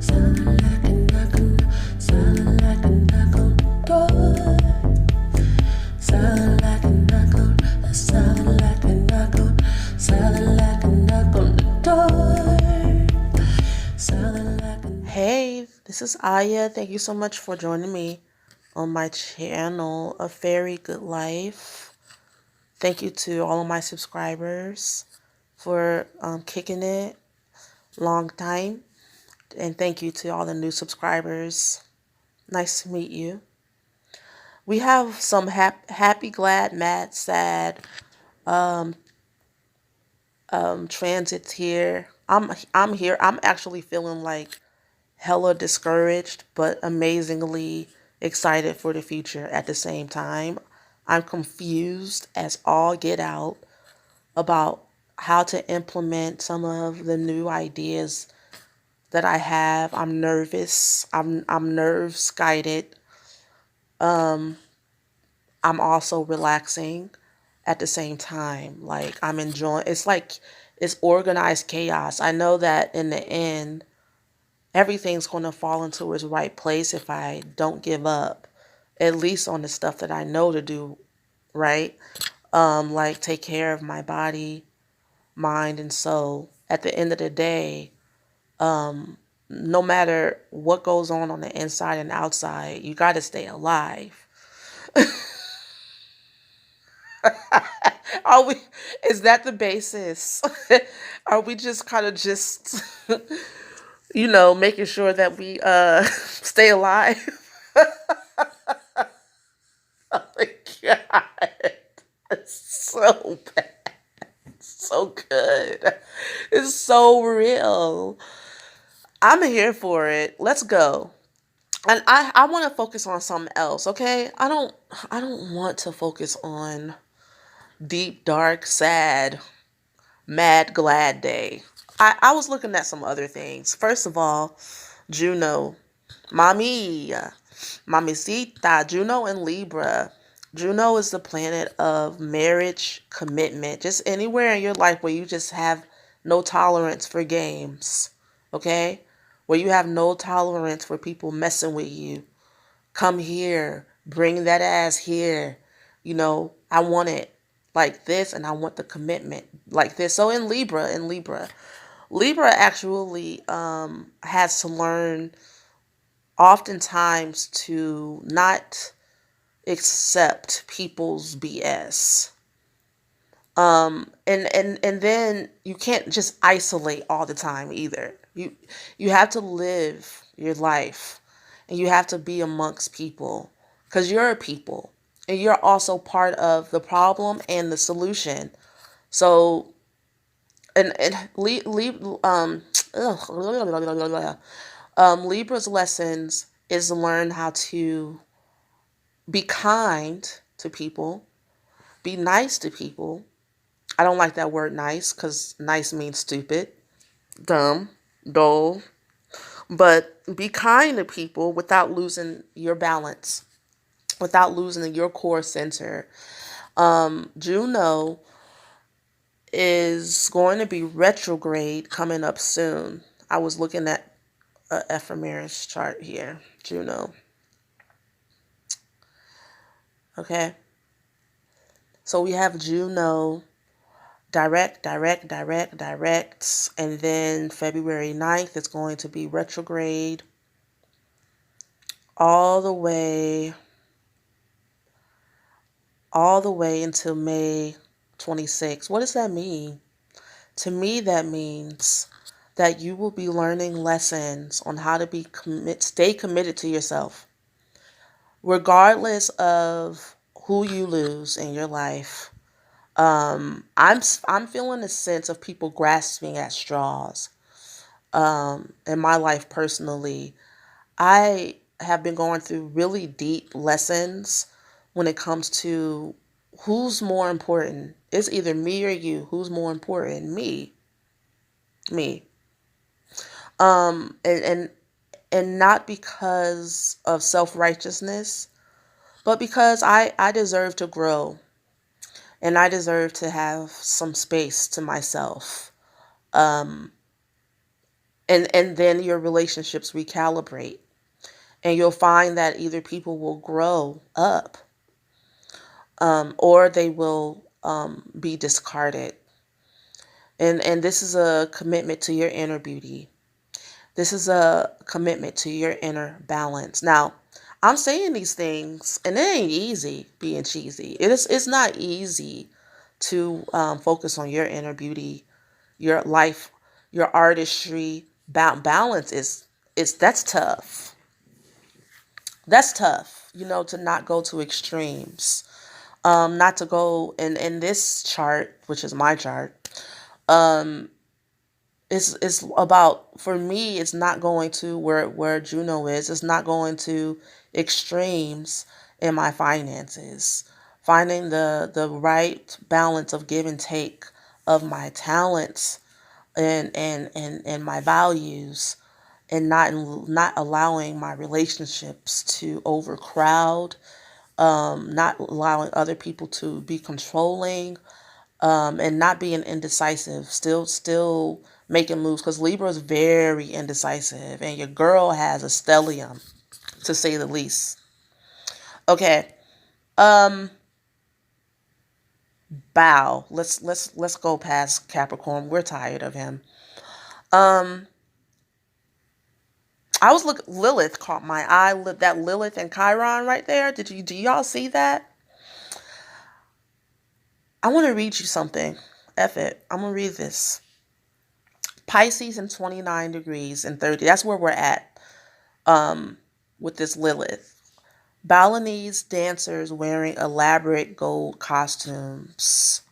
Hey, this is Aya. Thank you so much for joining me on my channel, A Very Good Life. Thank you to all of my subscribers for kicking it long time. And thank you to all the new subscribers. Nice to meet you. We have some happy, glad, mad, sad transits here. I'm here. I'm actually feeling like hella discouraged, but amazingly excited for the future at the same time. I'm confused as all get out about how to implement some of the new ideas that I have. I'm nervous. I'm nerves guided. I'm also relaxing at the same time. Like I'm enjoying it's like it's organized chaos. I know that in the end everything's going to fall into its right place if I don't give up, at least on the stuff that I know to do, right? Like take care of my body, mind, and soul. At the end of the day, no matter what goes on the inside and outside, you got to stay alive. Are we, is that the basis? Are we just kind of just, making sure that we stay alive? Oh my God. It's so bad. It's so good. It's so real. I'm here for it. Let's go. And I want to focus on something else, okay? I don't want to focus on deep, dark, sad, mad, glad day. I was looking at some other things. First of all, Juno, Mami, Mamacita, Juno and Libra. Juno is the planet of marriage, commitment, just anywhere in your life where you just have no tolerance for games, okay? Where you have no tolerance for people messing with you. Come here, bring that ass here. I want it like this and I want the commitment like this. So Libra actually has to learn oftentimes to not accept people's BS. And then you can't just isolate all the time either. You have to live your life and you have to be amongst people because you're a people and you're also part of the problem and the solution. So and Libra's lessons is to learn how to be kind to people, be nice to people. I don't like that word nice because nice means stupid, dumb, dull. But be kind to people without losing your balance, without losing your core center. Juno is going to be retrograde coming up soon. I was looking at ephemeris chart here, Juno. Okay. So we have Juno direct, and then February 9th it's going to be retrograde all the way until May 26th. What does that mean? To me, that means that you will be learning lessons on how to stay committed to yourself, regardless of who you lose in your life. I'm feeling a sense of people grasping at straws. In my life personally, I have been going through really deep lessons when it comes to who's more important. It's either me or you. Who's more important? Me. And not because of self-righteousness, but because I deserve to grow and I deserve to have some space to myself. And then your relationships recalibrate. And you'll find that either people will grow up, or they will be discarded. And this is a commitment to your inner beauty. This is a commitment to your inner balance. Now, I'm saying these things, and it ain't easy being cheesy. It's not easy to focus on your inner beauty, your life, your artistry. Balance is that's tough. That's tough, to not go to extremes. Not to go in this chart, which is my chart. Um, it's about, for me, it's not going to where Juno is. It's not going to extremes in my finances. Finding the right balance of give and take of my talents and my values, and not allowing my relationships to overcrowd, not allowing other people to be controlling, and not being indecisive, still making moves, because Libra is very indecisive, and your girl has a stellium, to say the least. Okay, um, bow. Let's go past Capricorn. We're tired of him. Um, I was Lilith caught my eye. That Lilith and Chiron right there. Do y'all see that? I want to read you something. F it. I'm gonna read this. Pisces in 29 degrees and 30. That's where we're at. With this Lilith. Balinese dancers wearing elaborate gold costumes.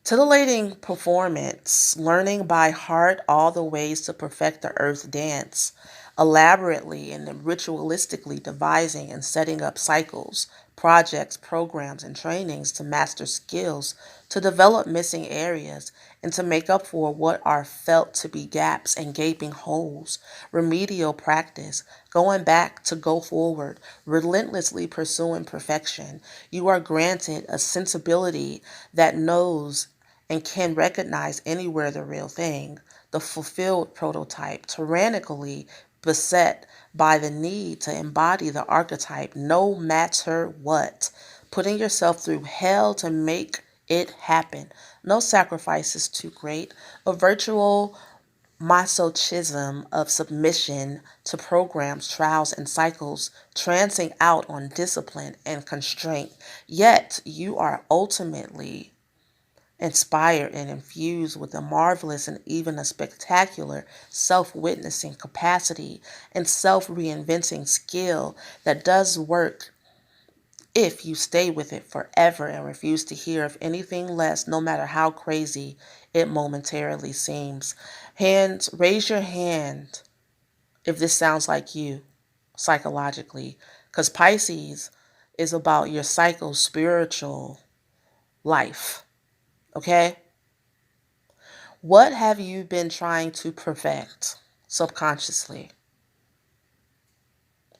Titillating performance, learning by heart all the ways to perfect the earth dance, elaborately and ritualistically devising and setting up cycles, projects, programs, and trainings to master skills, to develop missing areas, and to make up for what are felt to be gaps and gaping holes. Remedial practice, going back to go forward, relentlessly pursuing perfection. You are granted a sensibility that knows and can recognize anywhere the real thing, the fulfilled prototype, tyrannically beset by the need to embody the archetype no matter what, putting yourself through hell to make it happen. No sacrifice is too great. A virtual masochism of submission to programs, trials, and cycles, trancing out on discipline and constraint. Yet you are ultimately inspired and infused with a marvelous and even a spectacular self-witnessing capacity and self-reinventing skill that does work if you stay with it forever and refuse to hear of anything less, no matter how crazy it momentarily seems. Hands, raise your hand if this sounds like you psychologically, because Pisces is about your psycho-spiritual life, okay? What have you been trying to perfect subconsciously,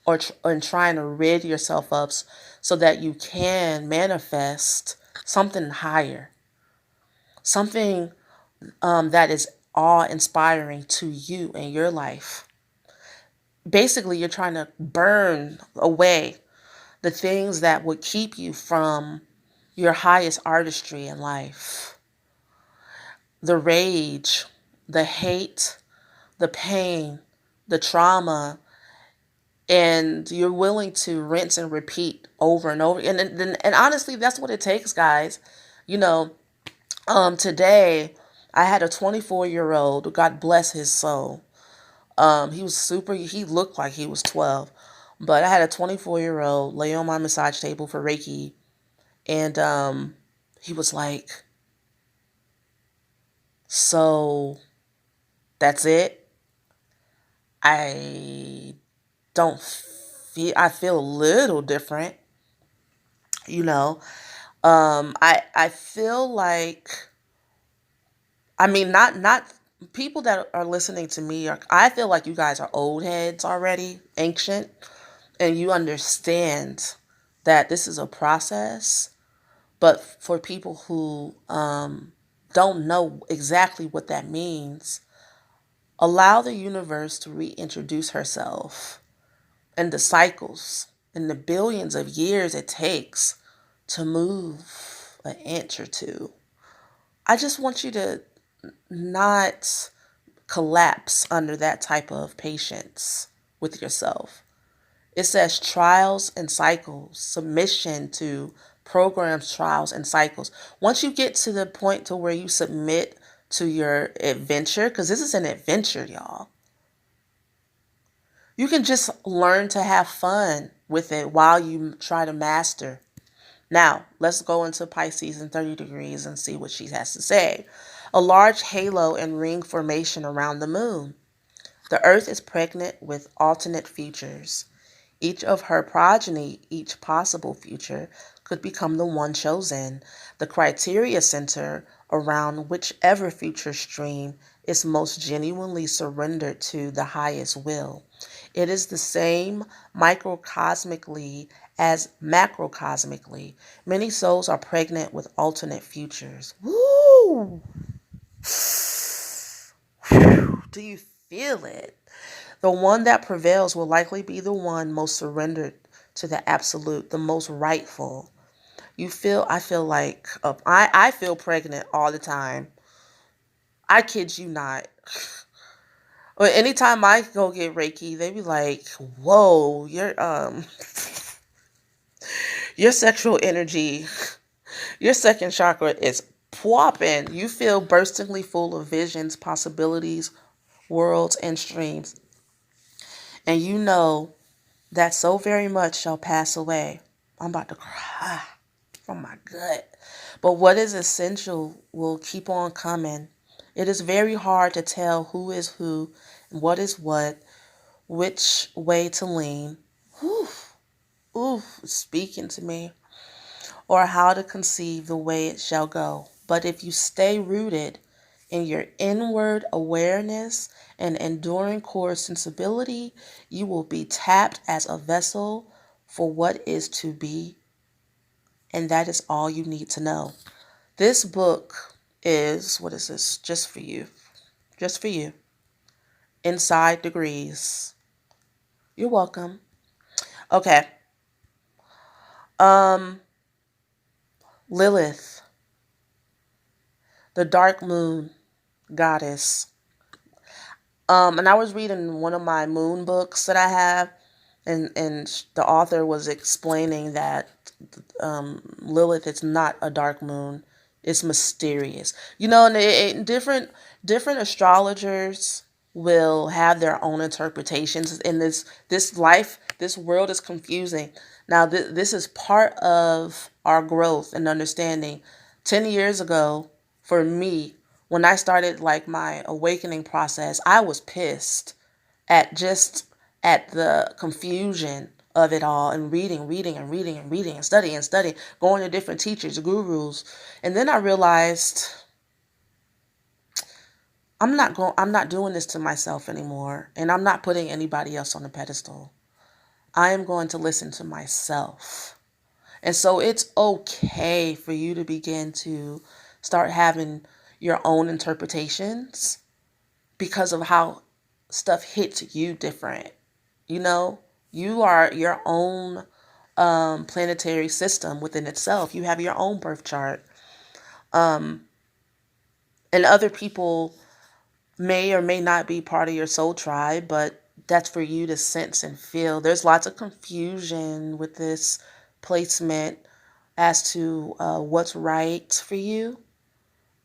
or trying to rid yourself of, so that you can manifest something higher, something that is awe-inspiring to you in your life? Basically, you're trying to burn away the things that would keep you from your highest artistry in life. The rage, the hate, the pain, the trauma, and you're willing to rinse and repeat over and over. And honestly, that's what it takes, guys. You know, today I had a 24-year-old, God bless his soul. He looked like he was 12, but I had a 24-year-old lay on my massage table for Reiki, and he was like, "So that's it?" I don't I feel a little different, you know. I feel like, I mean, not people that are listening to me are, I feel like you guys are old heads already, ancient, and you understand that this is a process. But for people who don't know exactly what that means, Allow the universe to reintroduce herself and the cycles and the billions of years it takes to move an inch or two. I just want you to not collapse under that type of patience with yourself. It says trials and cycles, submission to programs, trials and cycles. Once you get to the point to where you submit to your adventure, because this is an adventure, y'all, you can just learn to have fun with it while you try to master. Now, let's go into Pisces and 30 degrees and see what she has to say. A large halo and ring formation around the moon. The Earth is pregnant with alternate futures. Each of her progeny, each possible future, could become the one chosen. The criteria center around whichever future stream is most genuinely surrendered to the highest will. It is the same microcosmically as macrocosmically. Many souls are pregnant with alternate futures. Woo! Do you feel it? The one that prevails will likely be the one most surrendered to the absolute, the most rightful. I feel like, I feel pregnant all the time. I kid you not. But anytime I go get Reiki, they be like, whoa, your sexual energy, your second chakra is popping. You feel burstingly full of visions, possibilities, worlds, and streams. And you know that so very much shall pass away. I'm about to cry from my gut. But what is essential will keep on coming. It is very hard to tell who is who, what is what, which way to lean. Speaking to me. Or how to conceive the way it shall go. But if you stay rooted in your inward awareness and enduring core sensibility, you will be tapped as a vessel for what is to be. And that is all you need to know. This book is, what is this? Just for you. Just for you. Inside Degrees. You're welcome. Okay. Lilith, the dark moon goddess. And I was reading one of my moon books that I have, and the author was explaining that Lilith is not a dark moon. It's mysterious. You know, and different astrologers will have their own interpretations. In this world is confusing. Now, this is part of our growth and understanding. 10 years ago, for me, when I started like my awakening process, I was pissed at the confusion of it all, and reading and studying, going to different teachers, gurus. And then I realized I'm not doing this to myself anymore, and I'm not putting anybody else on a pedestal. I am going to listen to myself. And so it's okay for you to begin to start having your own interpretations because of how stuff hits you different. You know, you are your own planetary system within itself. You have your own birth chart. And other people may or may not be part of your soul tribe, but that's for you to sense and feel. There's lots of confusion with this placement as to what's right for you,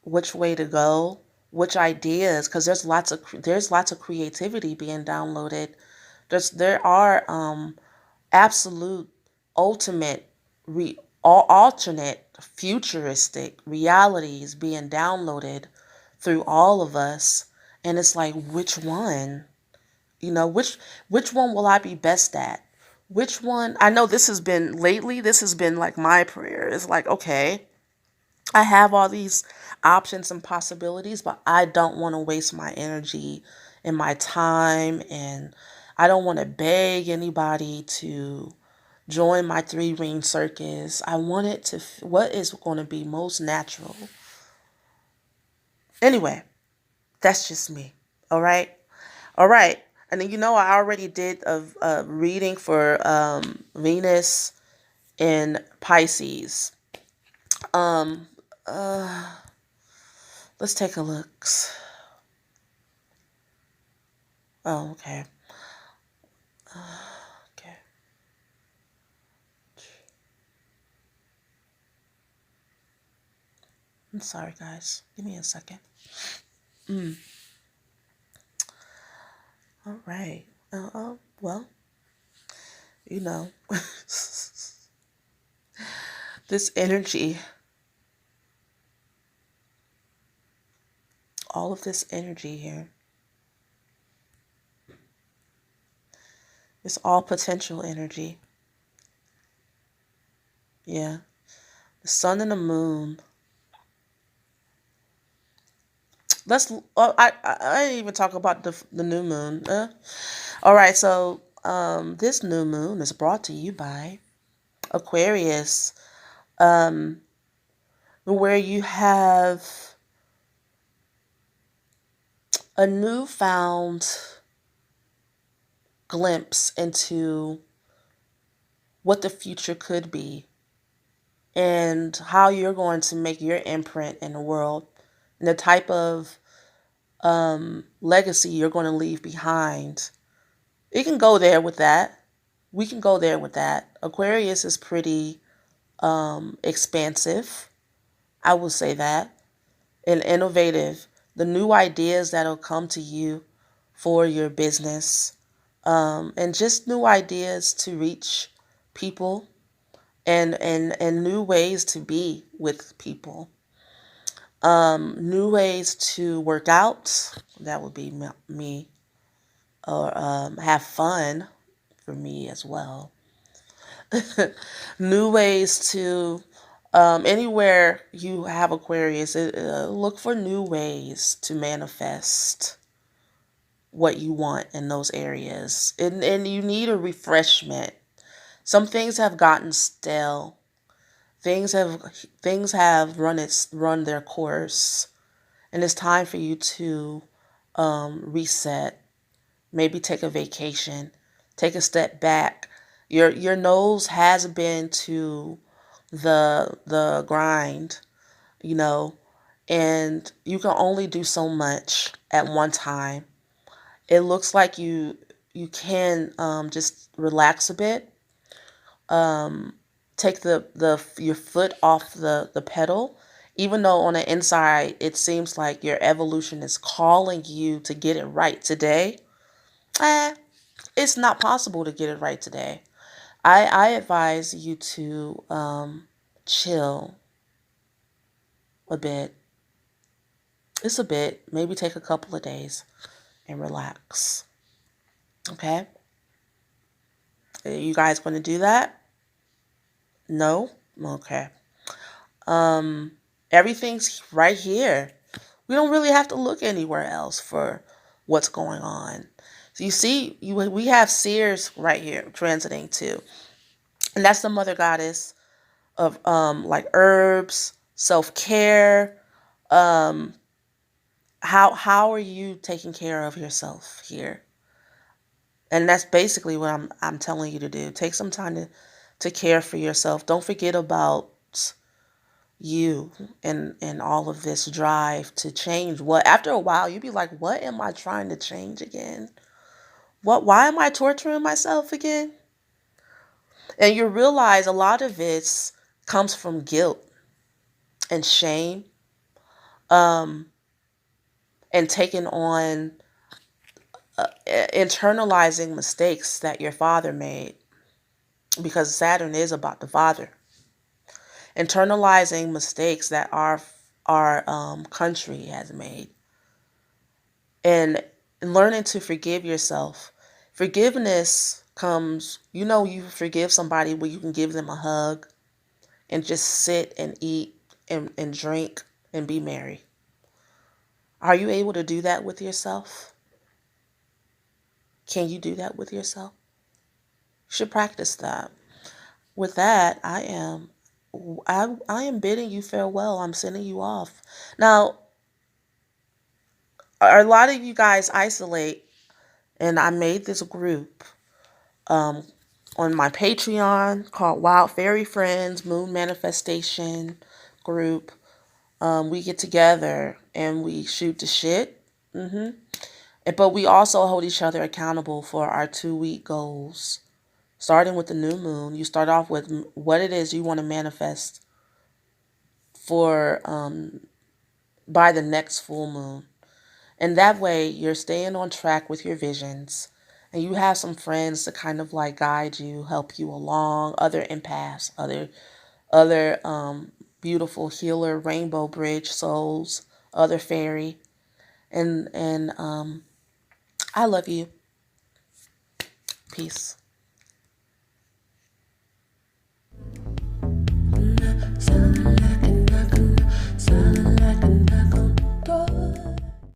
which way to go, which ideas, because there's lots of creativity being downloaded. There are absolute, ultimate, alternate, futuristic realities being downloaded through all of us, and it's like, which one? You know, which one will I be best at? Which one? I know this has been lately. This has been like my prayer. It's like, okay, I have all these options and possibilities, but I don't want to waste my energy and my time, and I don't want to beg anybody to join my 3-ring circus. I want it to, what is going to be most natural. Anyway, that's just me. All right. All right. And then, I already did a reading for Venus in Pisces. Um, uh, let's take a look. Oh, okay. Okay. I'm sorry, guys. Give me a second. All right. Well, you know, this energy, all of this energy here, it's all potential energy. Yeah. The sun and the moon. I didn't even talk about the new moon. All right, so this new moon is brought to you by Aquarius, where you have a newfound glimpse into what the future could be and how you're going to make your imprint in the world and the type of legacy you're going to leave behind. It can go there with that. We can go there with that. Aquarius is pretty expansive. I will say that. And innovative. The new ideas that'll come to you for your business, and just new ideas to reach people, and new ways to be with people. New ways to work out. That would be me. Or have fun for me as well. New ways to, anywhere you have Aquarius, look for new ways to manifest what you want in those areas. And you need a refreshment. Some things have gotten stale. Things have run their course, and it's time for you to reset. Maybe take a vacation, take a step back. Your nose has been to the grind, you know, and you can only do so much at one time. It looks like you can just relax a bit. Take the your foot off the pedal, even though on the inside it seems like your evolution is calling you to get it right today. Eh, it's not possible to get it right today. I advise you to chill a bit. It's a bit. Maybe take a couple of days and relax. Okay? Are you guys going to do that? No? Okay. Everything's right here. We don't really have to look anywhere else for what's going on. So you see, we have seers right here transiting too. And that's the mother goddess of like herbs, self-care. Um how are you taking care of yourself here? And that's basically what I'm telling you to do. Take some time to care for yourself. Don't forget about you and all of this drive to change. What after a while you'd be like, what am I trying to change again? Why am I torturing myself again? And you realize a lot of it comes from guilt and shame, um, and taking on internalizing mistakes that your father made, because Saturn is about the father. Internalizing mistakes that our country has made, and learning to forgive yourself. Forgiveness comes, you forgive somebody where you can give them a hug and just sit and eat and drink and be merry. Are you able to do that with yourself? Can you do that with yourself? You should practice that. With that, I am bidding you farewell. I'm sending you off. Now, a lot of you guys isolate. And I made this group on my Patreon called Wild Fairy Friends Moon Manifestation Group. We get together and we shoot the shit. But we also hold each other accountable for our 2-week goals. Starting with the new moon, you start off with what it is you want to manifest for by the next full moon. And that way you're staying on track with your visions. And you have some friends to kind of like guide you, help you along, other empaths, other beautiful healer, rainbow bridge souls, other fairy. And I love you. Peace.